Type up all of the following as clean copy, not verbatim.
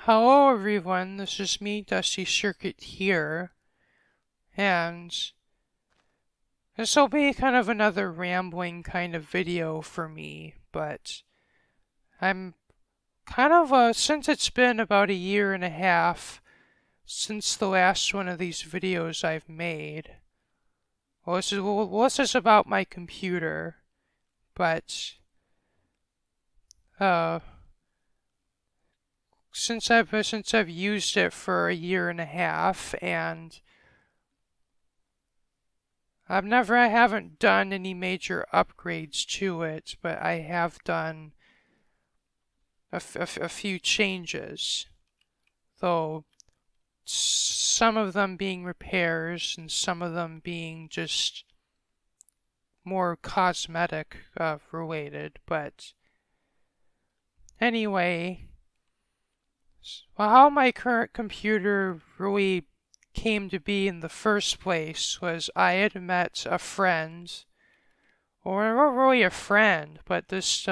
Hello everyone, this is me, Dusty Circuit here, and this will be kind of another rambling kind of video for me, but I'm since it's been about a year and a half since the last one of these videos I've made. This is about my computer, but, uh, since I've used it for a year and a half, and I haven't done any major upgrades to it, but I have done a few changes, though some of them being repairs and some of them being just more cosmetic related. But anyway, how my current computer really came to be in the first place was I had met a friend, or not really a friend, but this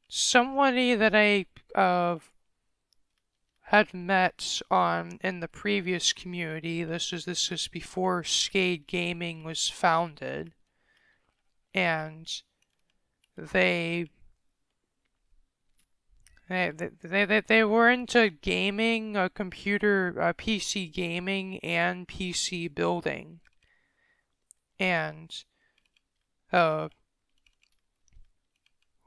somebody that I had met on in the previous community. This was before Skade Gaming was founded, and they they were into gaming, PC gaming, and PC building. And, of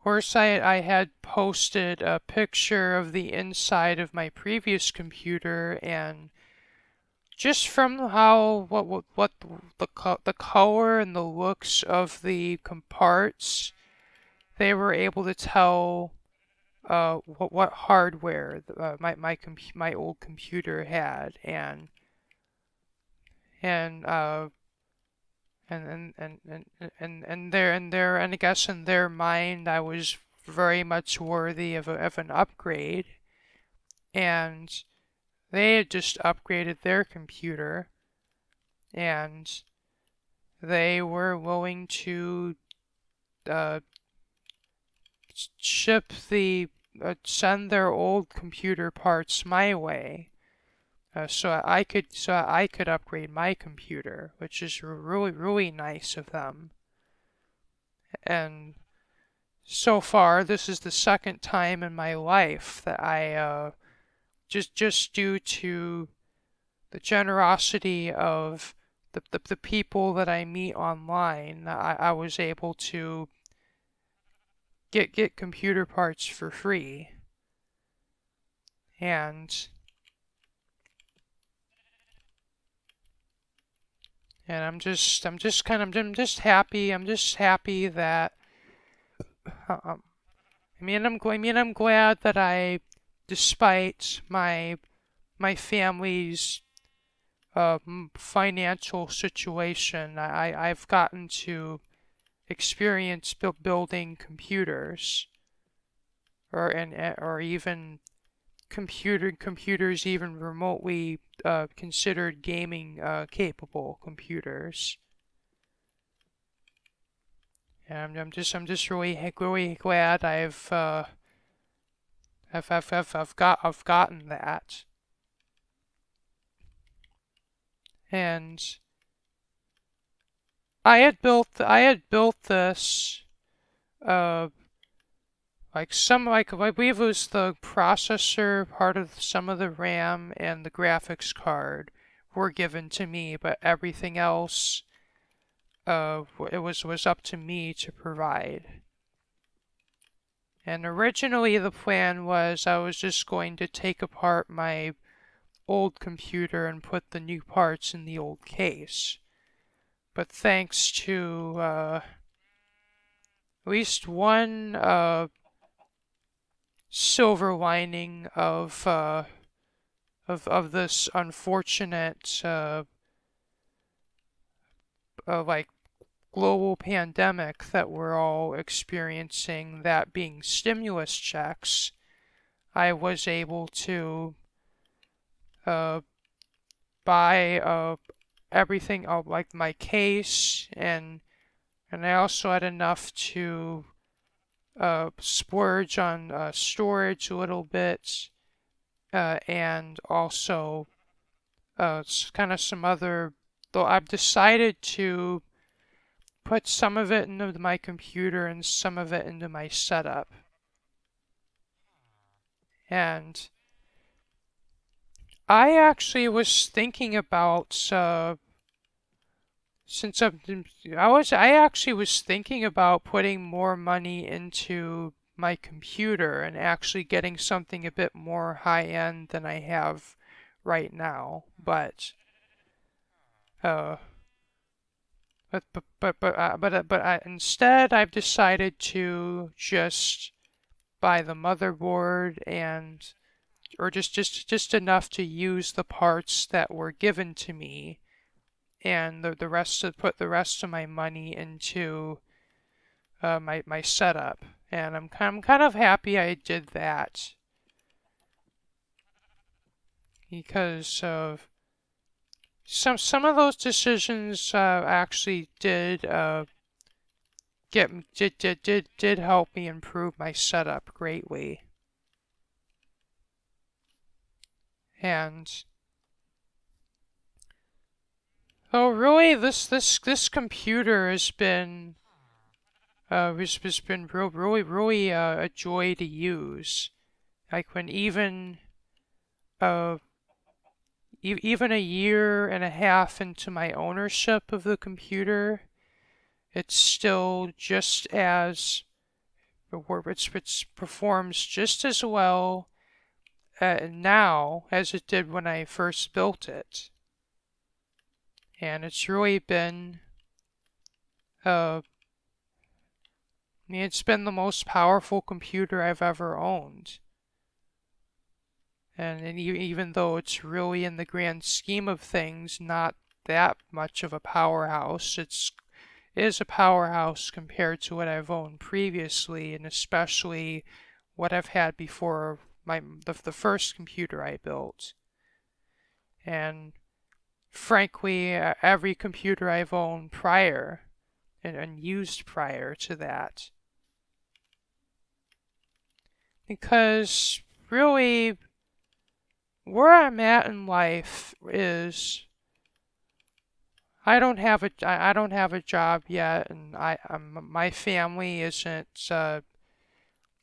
course, I had posted a picture of the inside of my previous computer, and just from what the color and the looks of the parts, they were able to tell what hardware my old computer had, and uh and I guess in their mind I was very much worthy of an upgrade, and they had just upgraded their computer, and they were willing to uh ship send their old computer parts my way, so I could upgrade my computer, which is really nice of them. And so far, this is the second time in my life that I just due to the generosity of the people that I meet online, I was able to get computer parts for free. And I'm just happy. I'm just happy that um, I'm glad that despite my family's financial situation, I've gotten to experience building computers, or even computers even remotely considered gaming capable computers. And I'm just really glad I've gotten that. And I had built this uh I believe it was the processor, part of some of the RAM, and the graphics card were given to me, but everything else it was up to me to provide. And originally the plan was I was just going to take apart my old computer and put the new parts in the old case. But thanks to at least one silver lining of this unfortunate like global pandemic that we're all experiencing, that being stimulus checks, I was able to uh, buy everything, like my case, and I also had enough to splurge on storage a little bit, and also kind of some other, though I've decided to put some of it into my computer and some of it into my setup. And I actually was thinking about since I actually was thinking about putting more money into my computer and actually getting something a bit more high end than I have right now. Uh, instead I've decided to just buy the motherboard and or just enough to use the parts that were given to me, and the rest to put the rest of my money into my setup. And I'm kind of happy I did that because of some of those decisions actually did help me improve my setup greatly. And oh, really, this computer has been really a joy to use. Like when uh even a year and a half into my ownership of the computer, it's still just as it performs just as well now as it did when I first built it. And it's really been it's been the most powerful computer I've ever owned. And even though it's really, in the grand scheme of things, not that much of a powerhouse, it is a powerhouse compared to what I've owned previously, and especially what I've had before the first computer I built. And frankly, every computer I've owned prior and used prior to that. Because really, where I'm at in life is I don't have a job yet, and my family isn't. I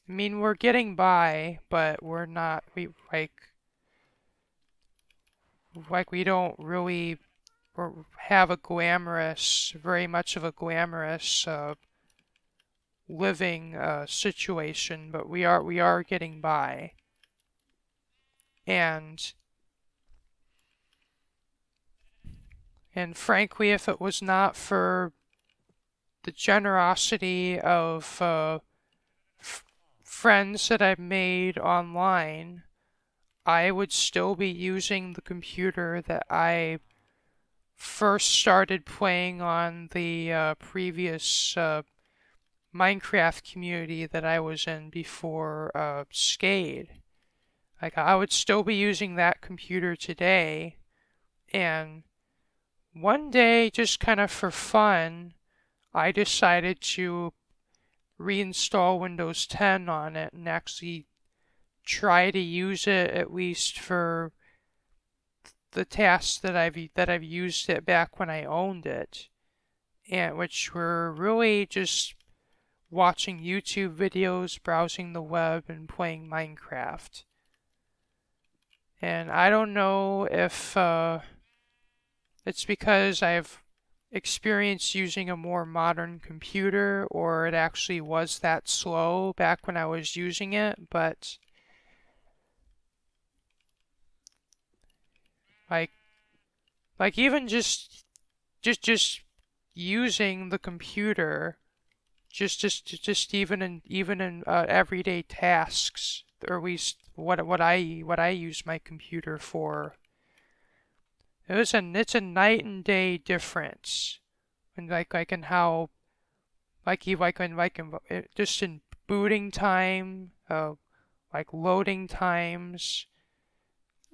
mean, we're getting by, but we're not. We don't really have very much of a glamorous living situation, but we are getting by. And frankly, if it was not for the generosity of friends that I've made online, I would still be using the computer that I first started playing on the previous Minecraft community that I was in before Skade. Like, I would still be using that computer today, and one day, just kind of for fun, I decided to reinstall Windows 10 on it and actually try to use it at least for the tasks that I've used it back when I owned it, and which were really just watching YouTube videos, browsing the web, and playing Minecraft. And I don't know if it's because I've experienced using a more modern computer or it actually was that slow back when I was using it, but like even just using the computer just even in everyday tasks, or at least what I use my computer for. It's a night and day difference, and like in how just in booting time, like loading times,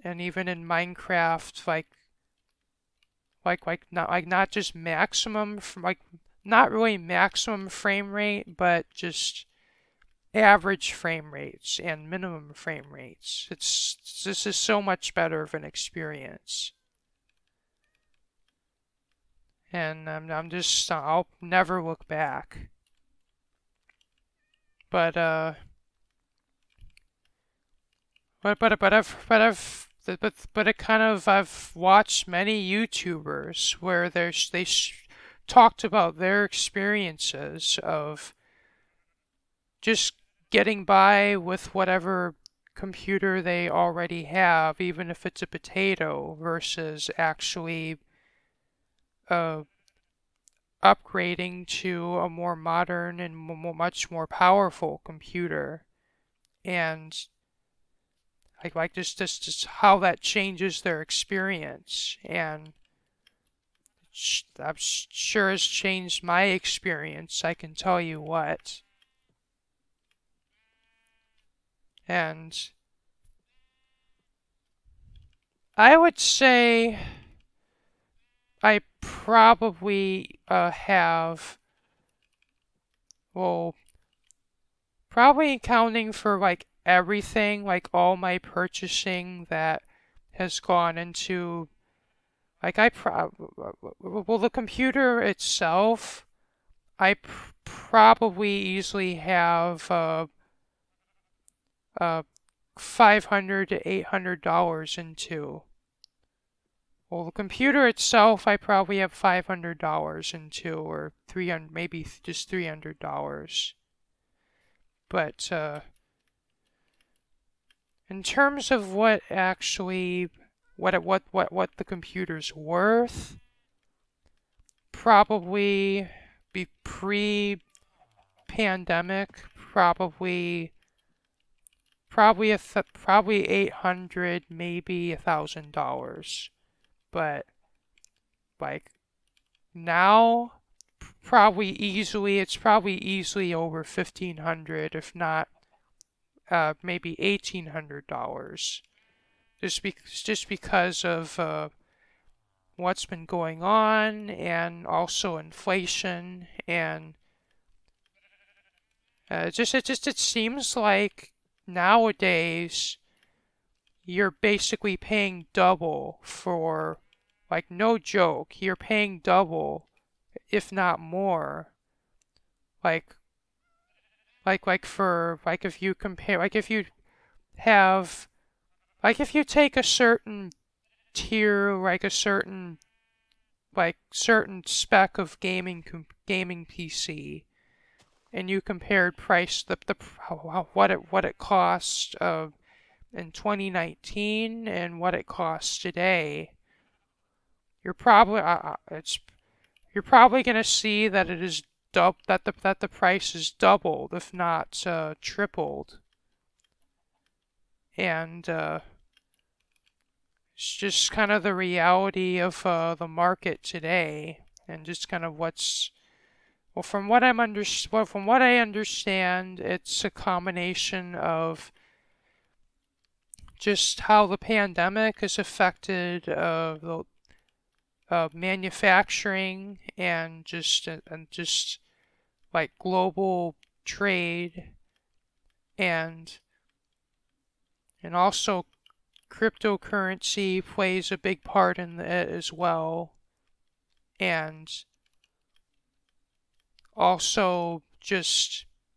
and even in Minecraft, not just maximum from not really maximum frame rate, but just average frame rates and minimum frame rates. This is so much better of an experience. And I'll never look back. But I've watched many YouTubers where talked about their experiences of just getting by with whatever computer they already have, even if it's a potato, versus actually uh, upgrading to a more modern and much more powerful computer. And like just how that changes their experience. And I'm sure has changed my experience, I can tell you what. And I would say I probably have, well, probably accounting for like everything, like all my purchasing that has gone into, like well, the computer itself, I probably easily have uh, $500 to $800 into. Well, the computer itself, I probably have $500 into, or 300, maybe just $300. But in terms of what actually, what the computer's worth, probably be pre-pandemic, probably 800, maybe $1,000. But like now, it's probably easily over 1,500, if not maybe $1,800. Just because of what's been going on, and also inflation, and it seems like nowadays you're basically paying double for, like, no joke, you're paying double, if not more, like for, like, if you compare, like if you have, like if you take a certain tier, like a certain spec of gaming PC, and you compared price what it cost in 2019 and what it costs today, you're probably going to see that it is that the price is doubled, if not tripled. And it's just kind of the reality of the market today, and just kind of what's, well, from what I understand, it's a combination of just how the pandemic has affected the manufacturing, and just like global trade, and also cryptocurrency plays a big part in it as well. And also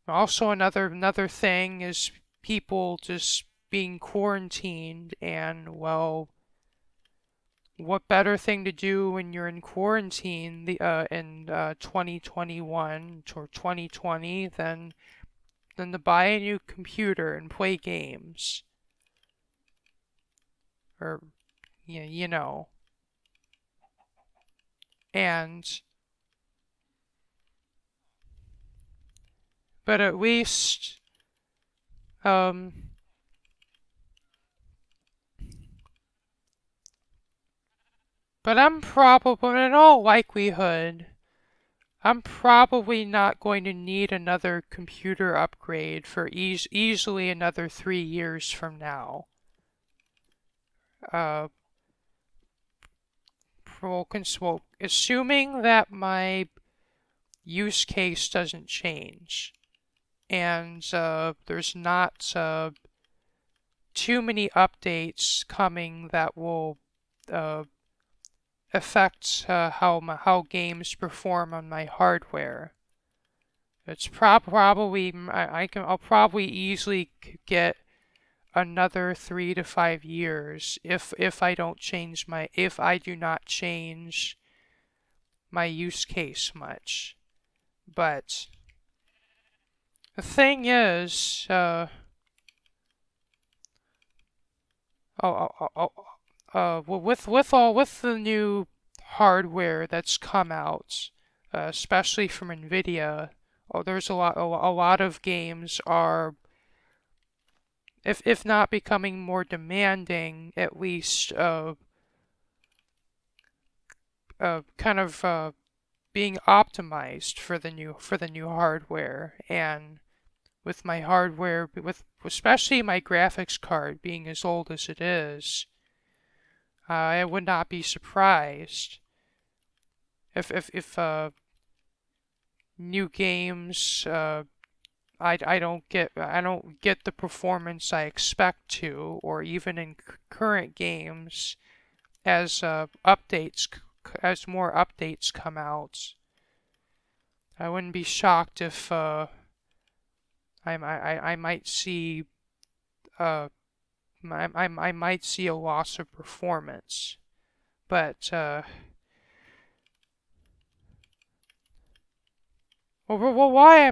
another thing is people just being quarantined, and, well, what better thing to do when you're in quarantine in 2021 or 2020 than to buy a new computer and play games, or you know. And but at least but in all likelihood, I'm probably not going to need another computer upgrade for easily another 3 years from now. Uh, well, assuming that my use case doesn't change, and there's not too many updates coming that will affect how games perform on my hardware. It's probably I'll probably easily get another 3 to 5 years if I do not change my use case much. But the thing is, with the new hardware that's come out, especially from Nvidia, there's a lot of games are, if not becoming more demanding, at least kind of being optimized for the new hardware. And with my hardware, with especially my graphics card being as old as it is, I would not be surprised if new games I don't get the performance I expect to, or even in current games as as more updates come out. I wouldn't be shocked if I might see I might see a loss of performance, but why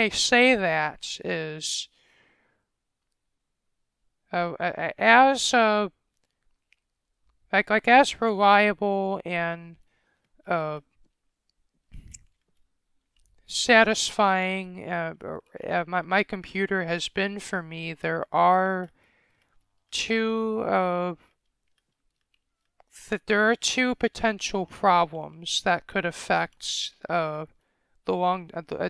I say that is as as reliable and satisfying my computer has been for me. There are two potential problems that could affect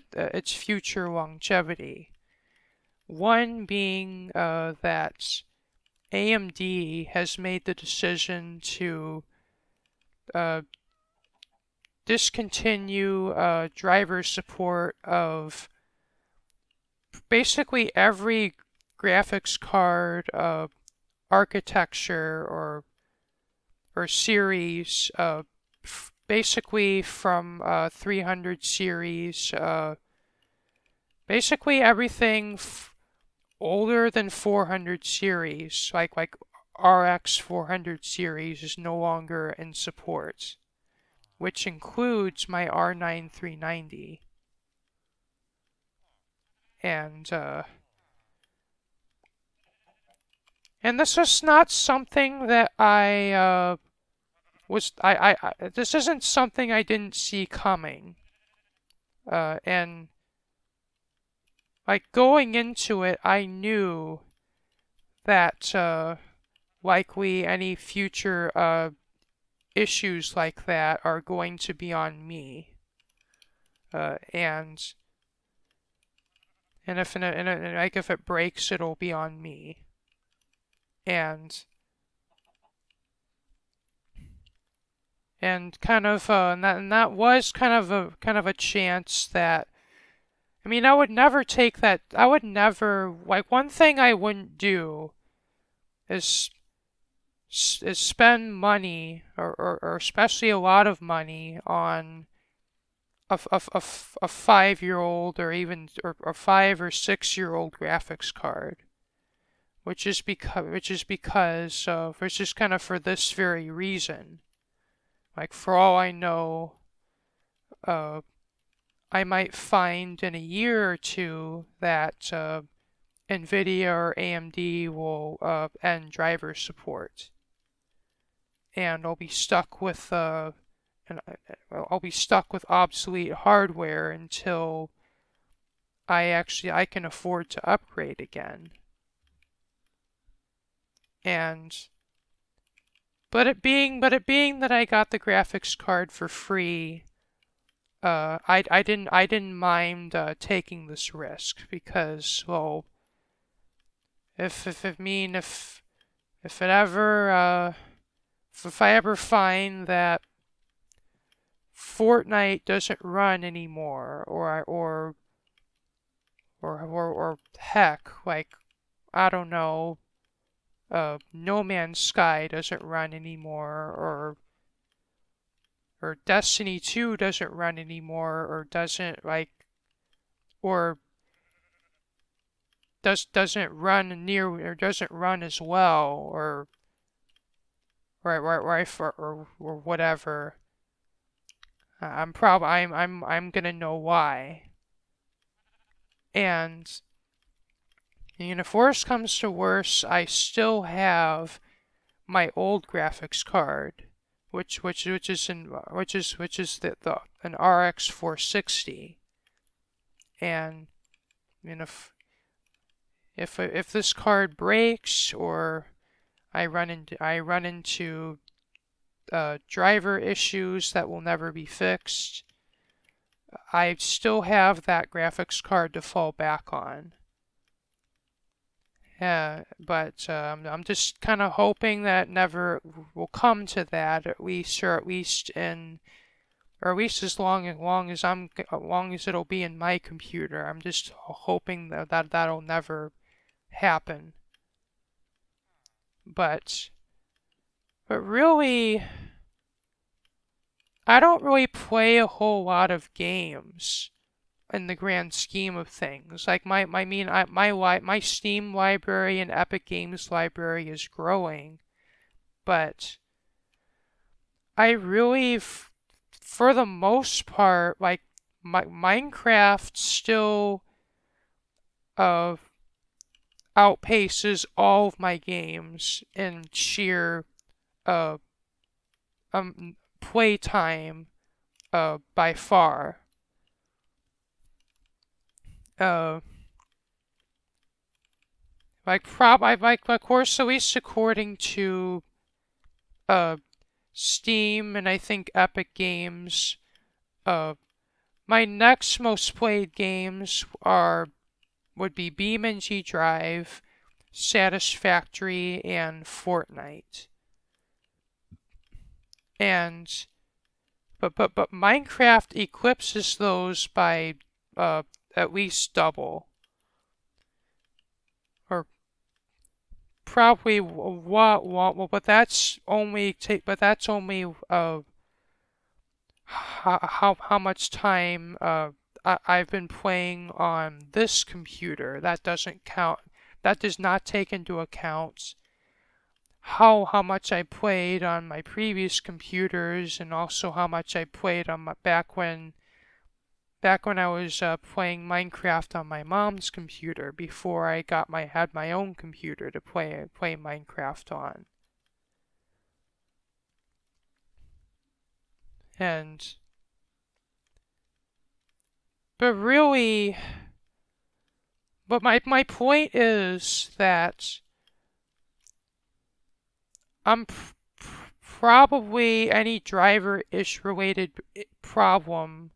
its future longevity. One being that AMD has made the decision to discontinue driver support of basically every graphics card architecture or series, basically from 300 series, basically everything older than 400 series, like RX 400 series, is no longer in support, which includes my R9 390. And this is not something that this isn't something I didn't see coming. And like going into it, I knew that likely any future issues like that are going to be on me. And if it breaks, it'll be on me. And that was kind of a chance that, I mean, I would never take that. I would never, like, one thing I wouldn't do is spend money or especially a lot of money on a 5-year-old or even or 5 or 6-year-old graphics card, which is just kind of for this very reason. Like, for all I know, I might find in a year or two that NVIDIA or AMD will end driver support, and I'll be stuck with obsolete hardware until I can afford to upgrade again. But it being that I got the graphics card for free, I didn't mind taking this risk, because, well, if I ever find that Fortnite doesn't run anymore, or or heck, like, I don't know, No Man's Sky doesn't run anymore, or Destiny 2 doesn't run anymore, or doesn't like, or doesn't run near, or doesn't run as well, or whatever. I'm gonna know why. And if worse comes to worse, I still have my old graphics card, which is an RX 460. And if this card breaks, or I run into driver issues that will never be fixed, I still have that graphics card to fall back on. Yeah, but I'm just kind of hoping that never will come to that, at least, or at least as long as it'll be in my computer. I'm just hoping that that'll never happen. But really, I don't really play a whole lot of games in the grand scheme of things. Like my Steam library and Epic Games library is growing, but I really, for the most part, like Minecraft still outpaces all of my games in sheer uh playtime by far. Uh, of course, at least according to Steam and I think Epic Games, my next most played games would be BeamNG Drive, Satisfactory, and Fortnite. And but Minecraft eclipses those by at least double, or probably but that's only how much time I've been playing on this computer. That doesn't count. That does not take into account how much I played on my previous computers, and also how much I played on back when I was playing Minecraft on my mom's computer before I had my own computer to play Minecraft on. But really, my point is that I'm probably any driver-ish related problem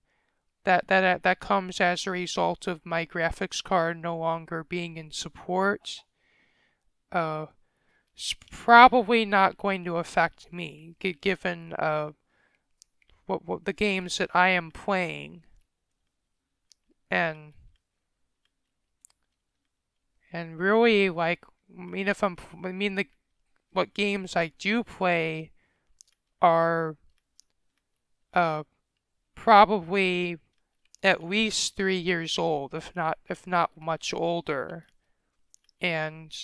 that comes as a result of my graphics card no longer being in support, it's probably not going to affect me, given what the games that I am playing, and really, like, what games I do play are probably at least 3 years old, if not much older, and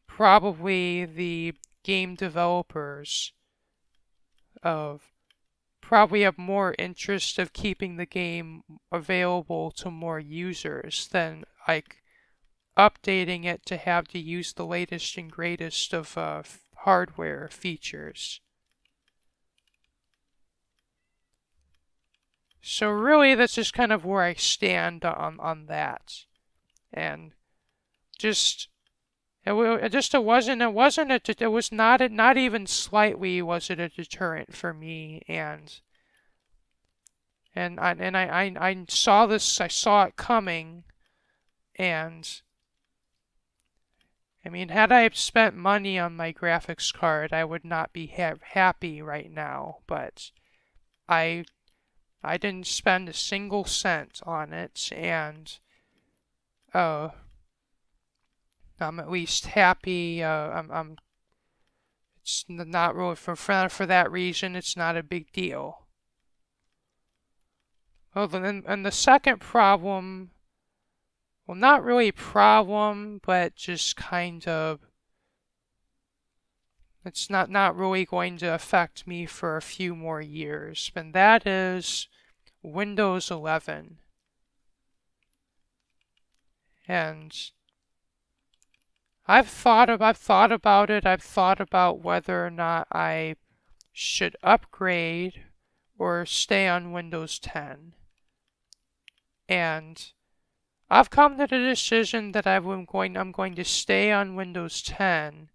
probably the game developers probably have more interest of keeping the game available to more users than like updating it to have to use the latest and greatest of hardware features. So really, that's just kind of where I stand on that, and it was not even slightly was it a deterrent for me, and I saw this, I saw it coming, and I mean, had I spent money on my graphics card, I would not be happy right now, but I I didn't spend a single cent on it, and I'm at least happy. It's not really for that reason. It's not a big deal. Well, then, and the second problem, well, not really a problem, but just kind of, it's not really going to affect me for a few more years, and that is Windows 11. And I've thought about it. I've thought about whether or not I should upgrade or stay on Windows 10. And I've come to the decision that I'm going to stay on Windows 10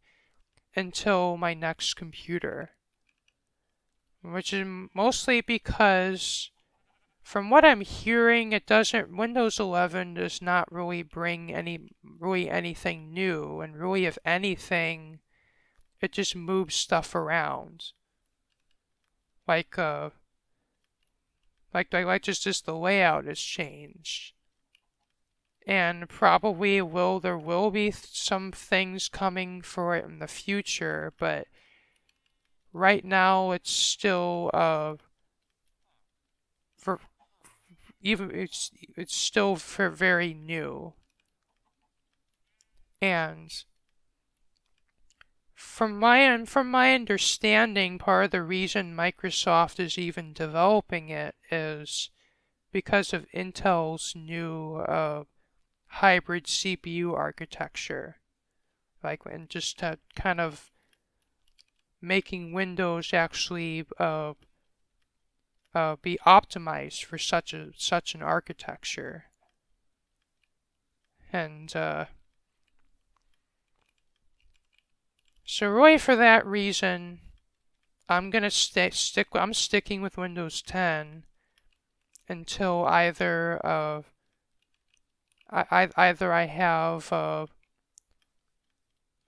until my next computer, which is mostly because from what I'm hearing, Windows 11 does not really bring anything new, and really if anything, it just moves stuff around. Like just the layout has changed. And probably there will be some things coming for it in the future, but right now it's still it's still very new. And from my understanding, part of the reason Microsoft is even developing it is because of Intel's new hybrid CPU architecture, and just kind of making Windows actually be optimized for such an architecture. And so really for that reason, I'm sticking with Windows 10 until either I have a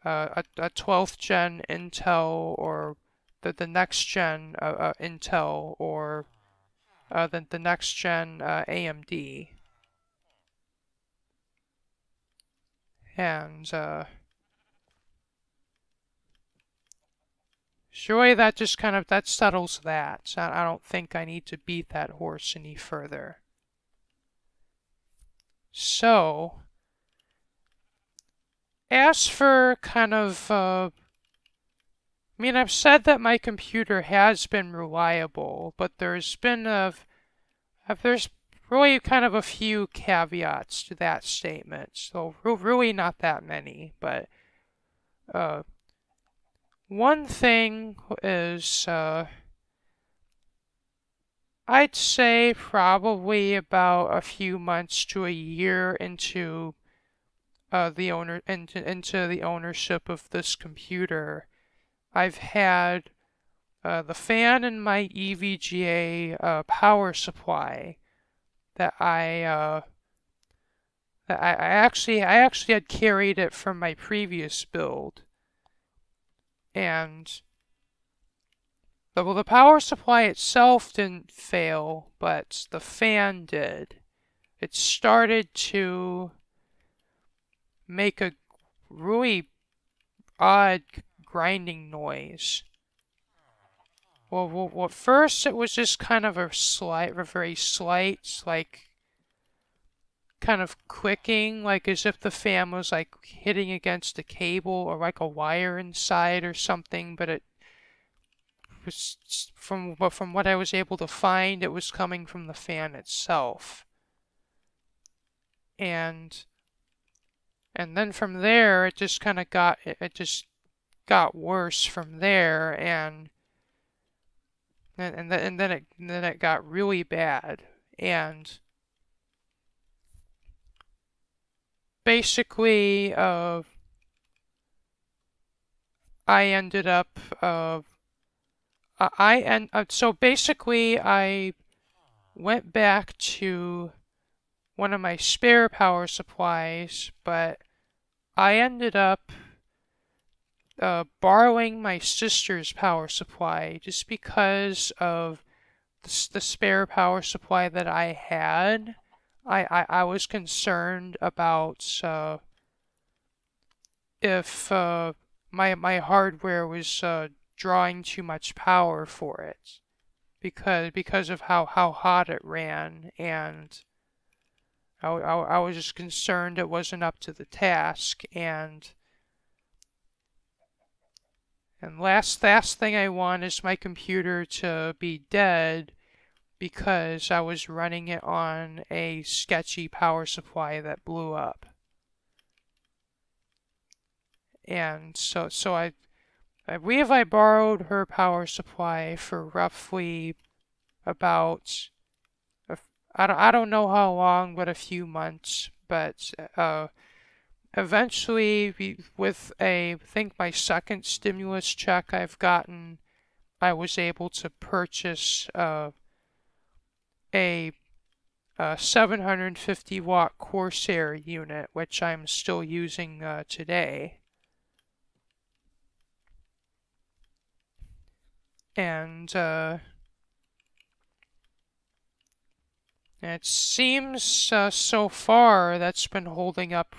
12th gen Intel, or the next gen Intel, or the next gen AMD. And surely that just that settles that. I don't think I need to beat that horse any further. So, as for I mean, I've said that my computer has been reliable, but there's really kind of a few caveats to that statement. So really not that many, but one thing is I'd say probably about a few months to a year into the ownership of this computer, I've had the fan in my EVGA power supply that I actually had carried it from my previous build, and the power supply itself didn't fail, but the fan did. It started to make a really odd grinding noise. Well, at first it was just kind of a very slight, like, kind of clicking, like as if the fan was like hitting against a cable or like a wire inside or something, but it was, from what I was able to find, it was coming from the fan itself. And then from there, it just kind of got worse from there, and then it got really bad, and basically I ended up so basically I went back to one of my spare power supplies, but I ended up borrowing my sister's power supply just because of the spare power supply that I had, I was concerned about if my hardware was drawing too much power for it because of how hot it ran, and I was just concerned it wasn't up to the task. And last thing I want is my computer to be dead because I was running it on a sketchy power supply that blew up. And so I believe I borrowed her power supply for roughly about, I don't know how long, but a few months. But eventually, with I think my second stimulus check I've gotten, I was able to purchase a 750 watt Corsair unit, which I'm still using today. And it seems so far that's been holding up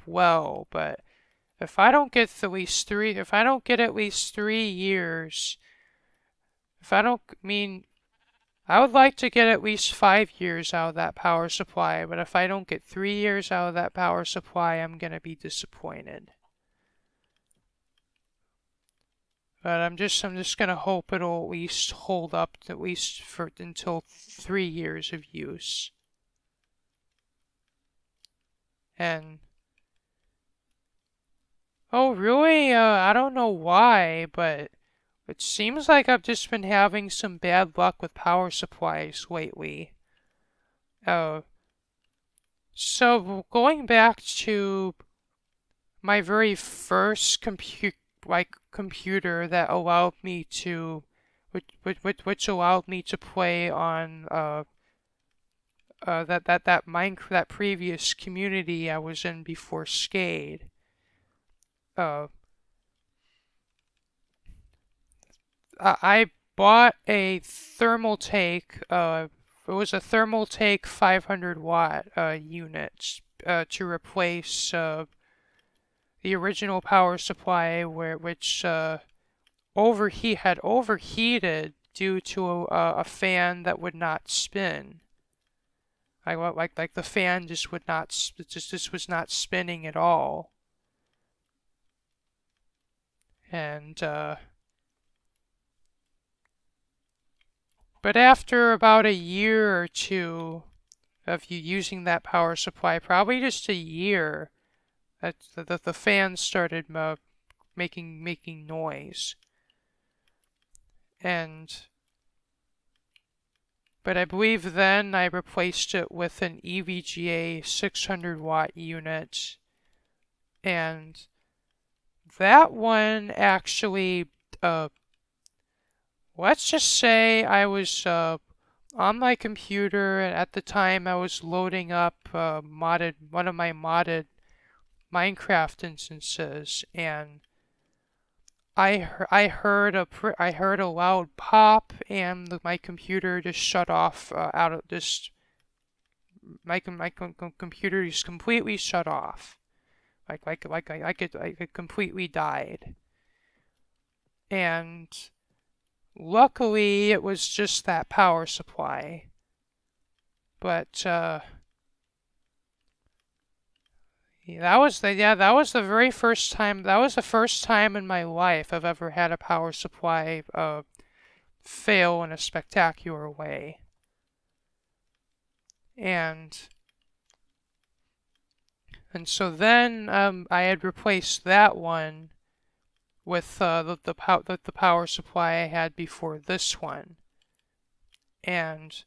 well. But if I don't get at least 3 years, I would like to get at least 5 years out of that power supply. But if I don't get 3 years out of that power supply, I'm gonna be disappointed. But I'm just gonna hope it'll at least hold up at least for until 3 years of use. And oh really? I don't know why, but it seems like I've just been having some bad luck with power supplies lately. So going back to my very first computer that allowed me to, which allowed me to play on that previous community I was in before Skade. I bought a Thermaltake. It was a Thermaltake 500 watt unit to replace the original power supply, which had overheated due to a fan that would not spin. Like the fan just would not just was not spinning at all. And but after about a year or two of you using that power supply, probably just a year, the fan started making noise. But I believe then I replaced it with an EVGA 600 watt unit, and that one actually, let's just say I was on my computer, and at the time I was loading up one of my modded Minecraft instances, and I heard a loud pop, and my computer just shut off my computer just completely shut off. It completely died. And luckily it was just that power supply. But that was the very first time. That was the first time in my life I've ever had a power supply fail in a spectacular way. And so then I had replaced that one with the power supply I had before this one. And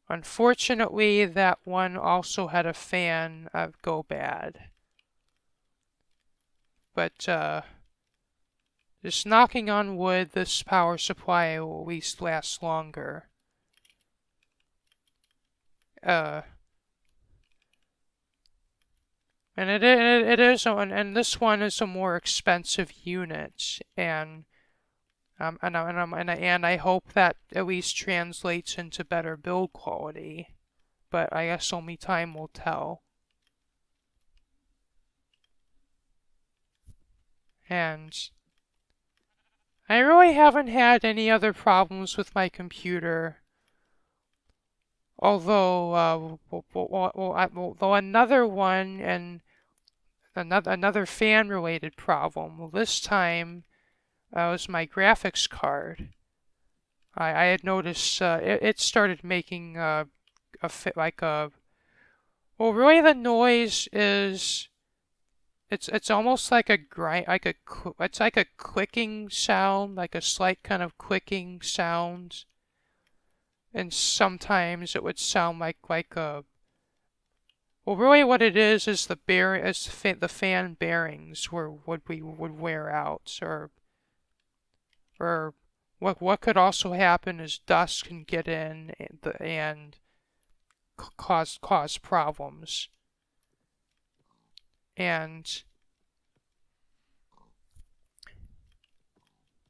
unfortunately, that one also had a fan go bad. But just knocking on wood, this power supply will at least last longer. And it is, and this one is a more expensive unit, and And I hope that at least translates into better build quality, but I guess only time will tell. And I really haven't had any other problems with my computer. Although, though another one and another fan-related problem. Well, this time was my graphics card. I had noticed it started making like a. Well, really, the noise is it's almost like a grind, it's like a clicking sound, like a slight kind of clicking sound, and sometimes it would sound like a. Well, really, what it is the fan bearings would wear out, or what could also happen is dust can get in and cause problems. And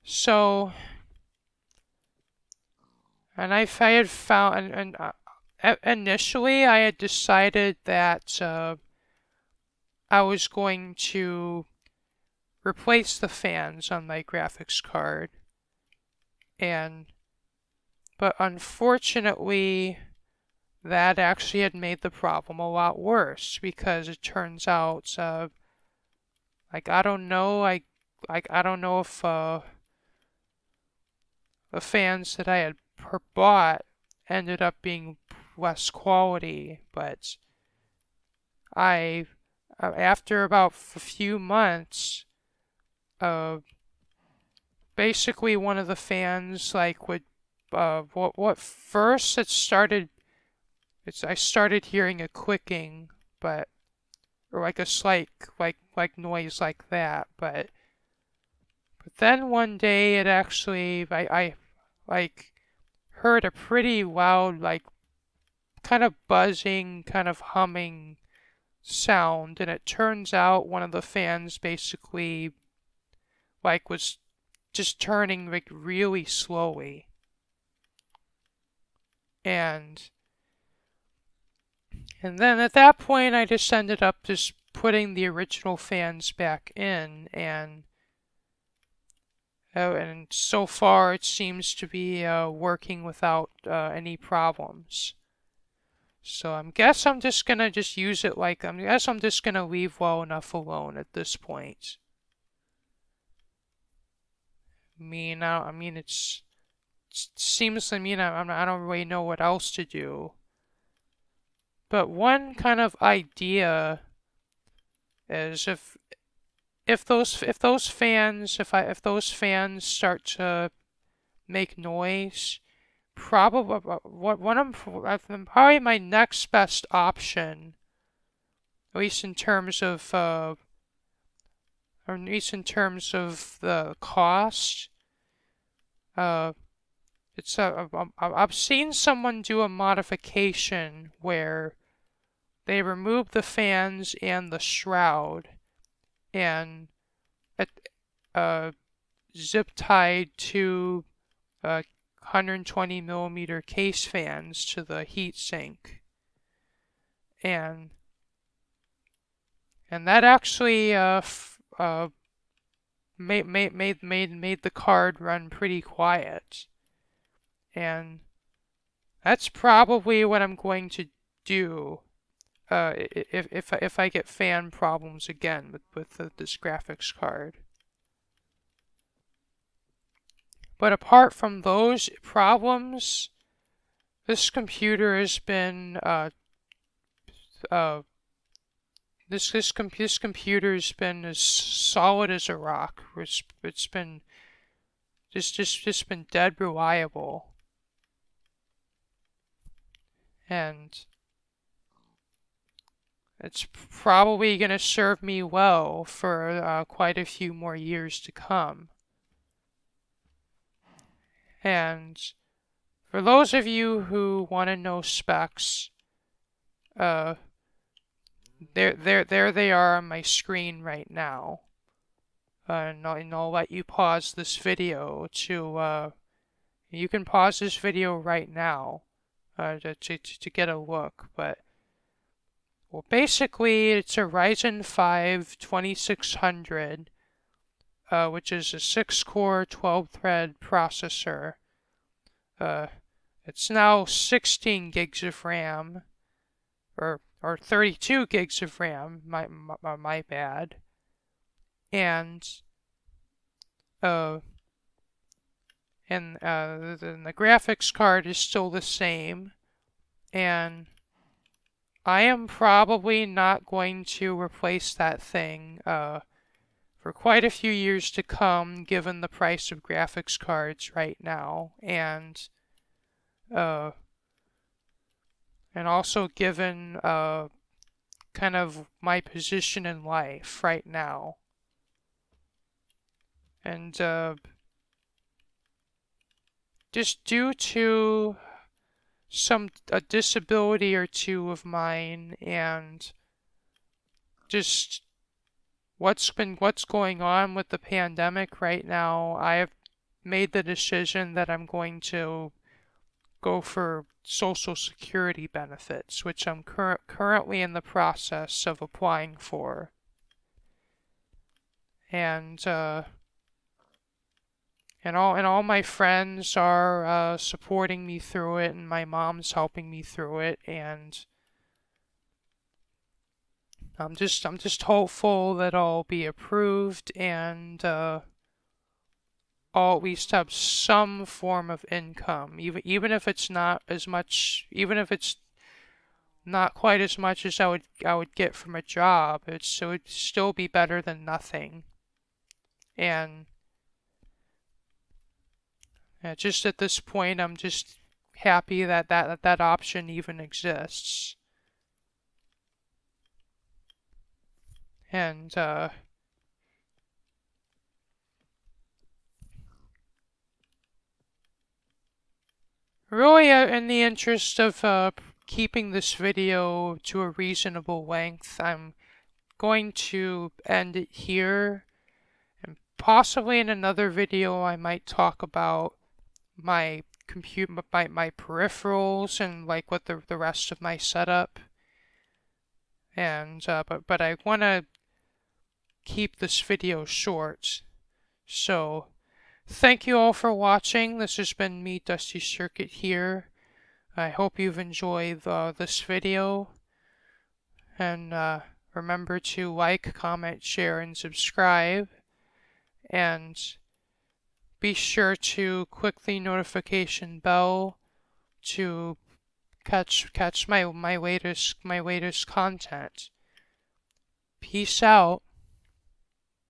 so, and I had found, initially I had decided that I was going to replace the fans on my graphics card, but unfortunately that actually had made the problem a lot worse, because it turns out like I don't know if the fans that I had bought ended up being less quality, but after about a few months, basically one of the fans would what first it started. I started hearing a clicking, or like a slight like noise like that, but then one day it actually I like heard a pretty loud kind of buzzing, kind of humming sound, and it turns out one of the fans basically was just turning really slowly. And then at that point I just ended up just putting the original fans back in, and so far it seems to be working without any problems. So I guess I'm just gonna use it I guess I'm just gonna leave well enough alone at this point. I mean it seems I don't really know what else to do. But one kind of idea is if those fans start to make noise, probably my next best option, at least in terms of the cost. I've seen someone do a modification where they remove the fans and the shroud, and zip tied two 120 millimeter case fans to the heatsink, and that actually made the card run pretty quiet, and that's probably what I'm going to do if I get fan problems again with this graphics card. But apart from those problems, this computer has been this computer's been as solid as a rock. It's been just been dead reliable, and it's probably going to serve me well for quite a few more years to come. And for those of you who want to know specs, there they are on my screen right now. and I'll let you pause this video to, you can pause this video right now, to get a look, but, well, basically, it's a Ryzen 5 2600, which is a 6-core, 12-thread processor. It's now 16 gigs of RAM, or 32 gigs of RAM, my bad. And the graphics card is still the same, and I am probably not going to replace that thing for quite a few years to come, given the price of graphics cards right now, and also given kind of my position in life right now. And just due to a disability or two of mine, and just what's going on with the pandemic right now, I have made the decision that I'm going to go for Social Security benefits, which I'm currently in the process of applying for. And all my friends are supporting me through it, and my mom's helping me through it, and I'm just hopeful that I'll be approved, and I'll at least have some form of income, even if it's not as much, even if it's not quite as much as I would get from a job. It would still be better than nothing. And just at this point, I'm just happy that option even exists. And really, in the interest of keeping this video to a reasonable length, I'm going to end it here. And possibly in another video, I might talk about my my peripherals and like what the rest of my setup. And but I want to keep this video short. So thank you all for watching. This has been me, Dusty Circuit here. I hope you've enjoyed this video. And remember to like, comment, share, and subscribe. And be sure to click the notification bell to catch my latest content. Peace out.